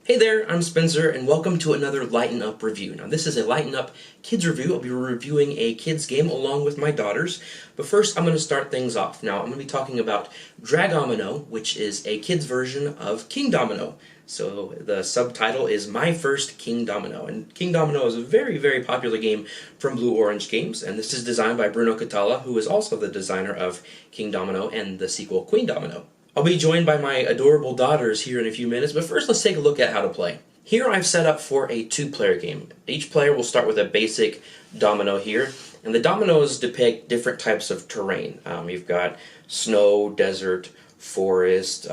Hey there, I'm Spencer, and welcome to another Lighten Up review. Now, this is a Lighten Up kids review. I'll be reviewing a kids game along with my daughters. But first, I'm going to start things off. Now, I'm going to be talking about Dragomino, which is a kids version of Kingdomino. So, the subtitle is My First Kingdomino. And Kingdomino is a very, very popular game from Blue Orange Games. And this is designed by Bruno Catala, who is also the designer of Kingdomino and the sequel Queendomino. I'll be joined by my adorable daughters here in a few minutes, but first let's take a look at how to play. Here I've set up for a two-player game. Each player will start with a basic domino here, and the dominoes depict different types of terrain. You've got snow, desert, forest,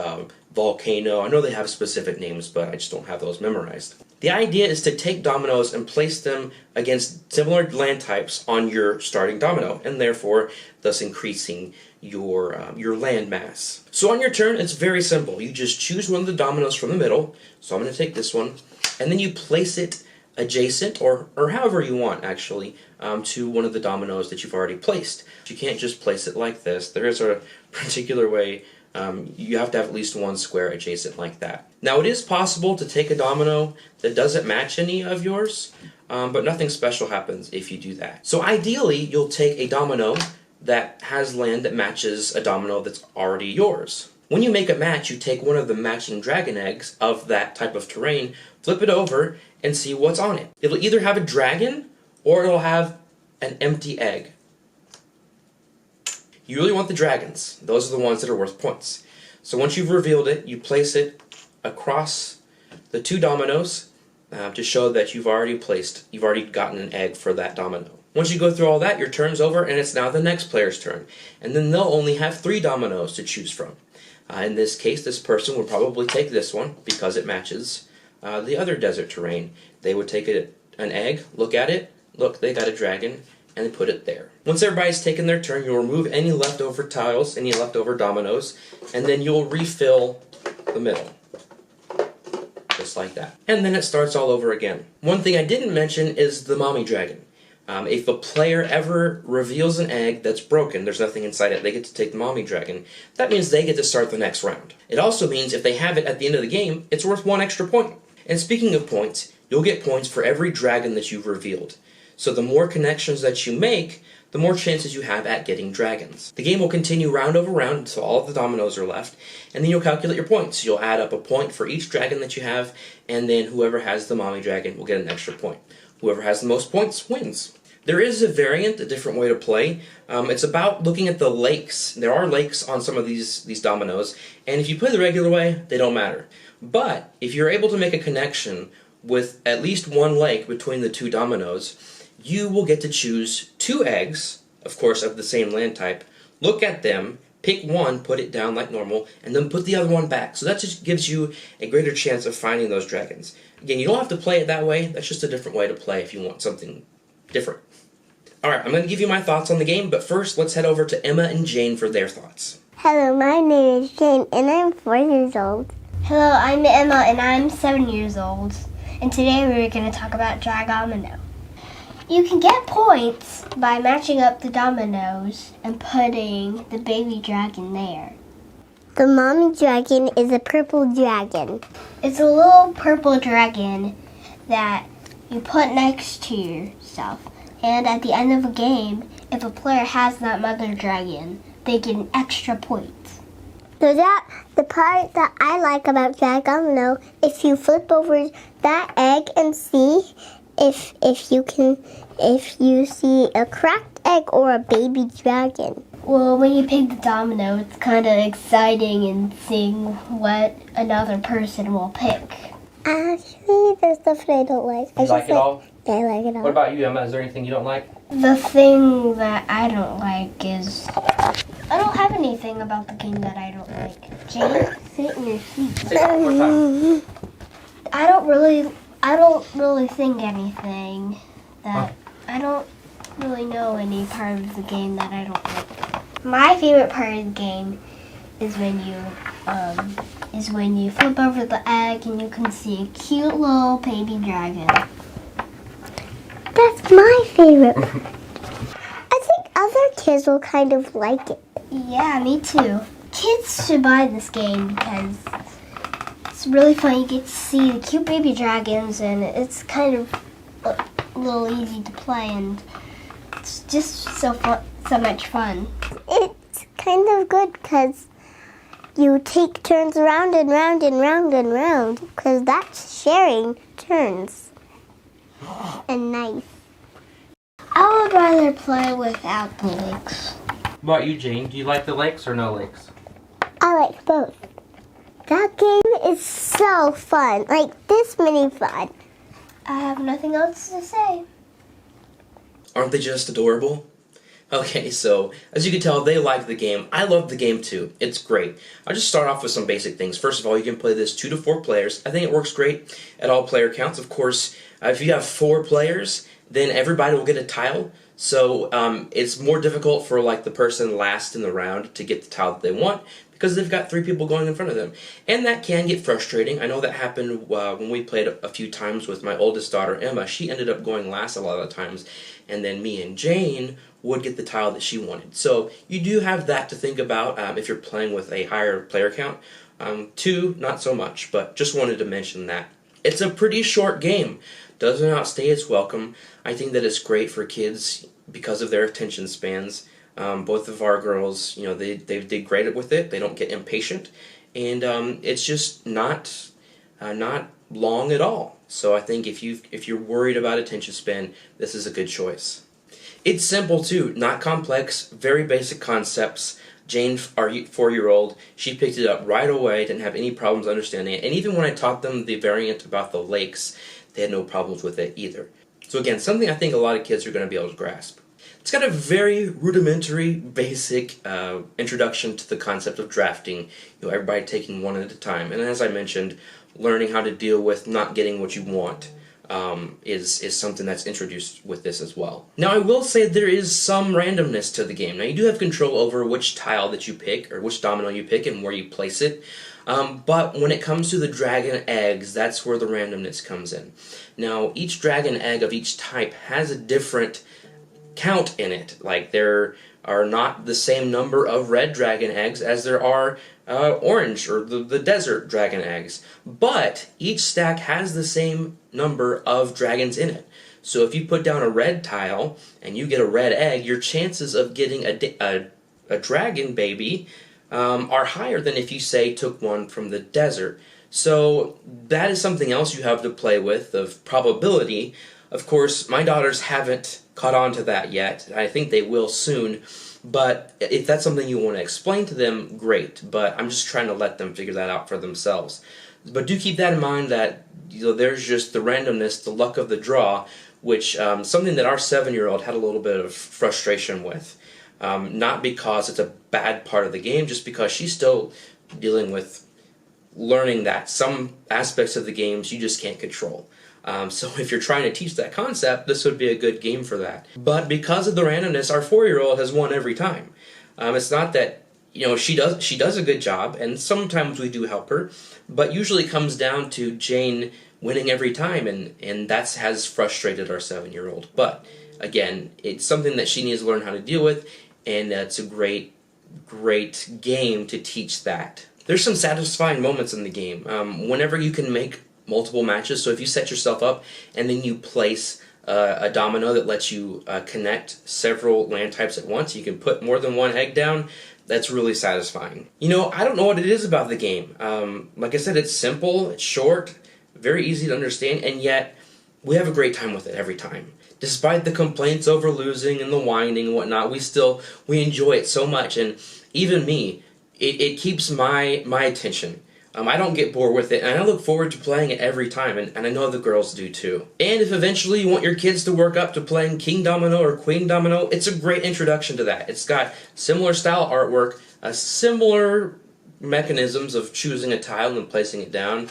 volcano. I know they have specific names, but I just don't have those memorized. The idea is to take dominoes and place them against similar land types on your starting domino, and therefore thus increasing your land mass. So on your turn, it's very simple. You just choose one of the dominoes from the middle. So I'm going to take this one, and then you place it adjacent, or however you want actually, to one of the dominoes that you've already placed. You can't just place it like this. There is a particular way. You have to have at least one square adjacent like that. Now it is possible to take a domino that doesn't match any of yours, but nothing special happens if you do that. So ideally, you'll take a domino that has land that matches a domino that's already yours. When you make a match, you take one of the matching dragon eggs of that type of terrain, flip it over, and see what's on it. It'll either have a dragon, or it'll have an empty egg. You really want the dragons. Those are the ones that are worth points. So once you've revealed it, you place it across the two dominoes to show that you've already gotten an egg for that domino. Once you go through all that, your turn's over, and it's now the next player's turn. And then they'll only have 3 dominoes to choose from. In this case, this person would probably take this one because it matches the other desert terrain. They would take an egg, look at it, look, they got a dragon, and they put it there. Once everybody's taken their turn, you'll remove any leftover tiles, any leftover dominoes, and then you'll refill the middle. Just like that. And then it starts all over again. One thing I didn't mention is the mommy dragon. If a player ever reveals an egg that's broken, there's nothing inside it, they get to take the mommy dragon. That means they get to start the next round. It also means if they have it at the end of the game, it's worth 1 extra point. And speaking of points, you'll get points for every dragon that you've revealed. So the more connections that you make, the more chances you have at getting dragons. The game will continue round over round until all of the dominoes are left, and then you'll calculate your points. You'll add up a point for each dragon that you have, and then whoever has the mommy dragon will get an extra point. Whoever has the most points wins. There is a variant, a different way to play. It's about looking at the lakes. There are lakes on some of these dominoes, and if you play the regular way, they don't matter. But if you're able to make a connection with at least one lake between the 2 dominoes, you will get to choose 2 eggs, of course, of the same land type, look at them, pick one, put it down like normal, and then put the other one back. So that just gives you a greater chance of finding those dragons. Again, you don't have to play it that way. That's just a different way to play if you want something different. Alright, I'm going to give you my thoughts on the game, but first let's head over to Emma and Jane for their thoughts. Hello, my name is Jane, and I'm 4 years old. Hello, I'm Emma, and I'm 7 years old. And today we're going to talk about Dragomino. You can get points by matching up the dominoes and putting the baby dragon there. The mommy dragon is a purple dragon. It's a little purple dragon that you put next to yourself. And at the end of a game, if a player has that mother dragon, they get an extra point. So the part that I like about Dragomino, if you flip over that egg and see if you see a cracked egg or a baby dragon. Well, when you pick the domino, it's kind of exciting and seeing what another person will pick. Actually, there's stuff that I don't like. You like it all? Yeah, I like it all. What about you, Emma? Is there anything you don't like? The thing that I don't like is... I don't have anything about the game that I don't like. Jane, sit in your seat. Say that one more time. I don't really think anything that... I don't really know any part of the game that I don't like. My favorite part of the game is when you flip over the egg and you can see a cute little baby dragon. That's my favorite part. I think other kids will kind of like it. Yeah, me too. Kids should buy this game because it's It's really fun. You get to see the cute baby dragons, and it's kind of a little easy to play, and it's just so fun, so much fun. It's kind of good because you take turns round and round and round and round, because that's sharing turns. And nice. I would rather play without the lakes. What about you, Jane? Do you like the lakes or no lakes? I like both. That game is so fun, like this many fun. I have nothing else to say. Aren't they just adorable? Okay, so as you can tell, they like the game. I love the game too. It's great. I'll just start off with some basic things. First of all, you can play this 2 to 4 players. I think it works great at all player counts. Of course, if you have 4 players, then everybody will get a tile. So it's more difficult for like the person last in the round to get the tile that they want, because they've got 3 people going in front of them. And that can get frustrating. I know that happened when we played a few times with my oldest daughter, Emma. She ended up going last a lot of the times, and then me and Jane would get the tile that she wanted. So you do have that to think about if you're playing with a higher player count. 2, not so much, but just wanted to mention that. It's a pretty short game. Doesn't outstay its welcome. I think that it's great for kids because of their attention spans. Both of our girls, you know, they did great with it. They don't get impatient, and it's just not long at all. So I think if you're worried about attention span, this is a good choice. It's simple too, not complex, very basic concepts. Jane, our 4-year-old, she picked it up right away, didn't have any problems understanding it, and even when I taught them the variant about the lakes, they had no problems with it either. So again, something I think a lot of kids are going to be able to grasp. It's got a very rudimentary, basic introduction to the concept of drafting, you know, everybody taking one at a time, and as I mentioned, learning how to deal with not getting what you want is something that's introduced with this as well. Now I will say there is some randomness to the game. Now you do have control over which tile that you pick, or which domino you pick, and where you place it. But when it comes to the dragon eggs, that's where the randomness comes in. Now each dragon egg of each type has a different count in it. Like there are not the same number of red dragon eggs as there are orange or the desert dragon eggs. But each stack has the same number of dragons in it. So if you put down a red tile and you get a red egg, your chances of getting a dragon baby are higher than if you, say, took one from the desert. So that is something else you have to play with, of probability. Of course, my daughters haven't caught on to that yet. I think they will soon. But if that's something you want to explain to them, great. But I'm just trying to let them figure that out for themselves. But do keep that in mind that, you know, there's just the randomness, the luck of the draw, which something that our 7-year-old had a little bit of frustration with. Not because it's a bad part of the game, just because she's still dealing with learning that some aspects of the games you just can't control. So if you're trying to teach that concept, this would be a good game for that. But because of the randomness, our 4-year-old has won every time. It's not that, you know, she does a good job, and sometimes we do help her, but usually it comes down to Jane winning every time, and that has frustrated our 7-year-old. But again, it's something that she needs to learn how to deal with, and it's a great game to teach that. There's some satisfying moments in the game. Whenever you can make multiple matches, so if you set yourself up and then you place a domino that lets you connect several land types at once, you can put more than one egg down. That's really satisfying. You know, I don't know what it is about the game. Like I said, it's simple, it's short, very easy to understand, and yet we have a great time with it every time. Despite the complaints over losing and the whining and whatnot, we enjoy it so much, and even me, it keeps my attention. I don't get bored with it, and I look forward to playing it every time, and I know the girls do too. And if eventually you want your kids to work up to playing King Domino or Queen Domino, it's a great introduction to that. It's got similar style artwork, similar mechanisms of choosing a tile and placing it down,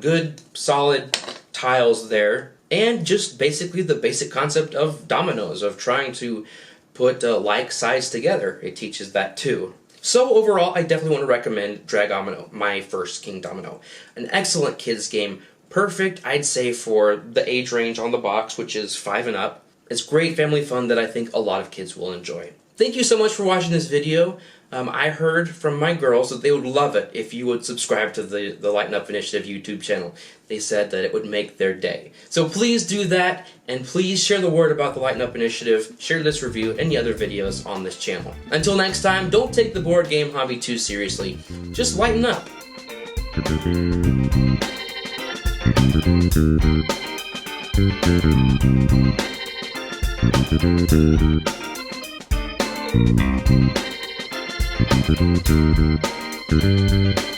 good solid tiles there, and just basically the basic concept of dominoes, of trying to put like sides together. It teaches that too. So overall, I definitely want to recommend Dragomino, my First Kingdomino. An excellent kids game, perfect, I'd say, for the age range on the box, which is 5 and up. It's great family fun that I think a lot of kids will enjoy. Thank you so much for watching this video. I heard from my girls that they would love it if you would subscribe to the Lighten Up Initiative YouTube channel. They said that it would make their day. So please do that, and please share the word about the Lighten Up Initiative, share this review, and the other videos on this channel. Until next time, don't take the board game hobby too seriously. Just lighten up. Thank you.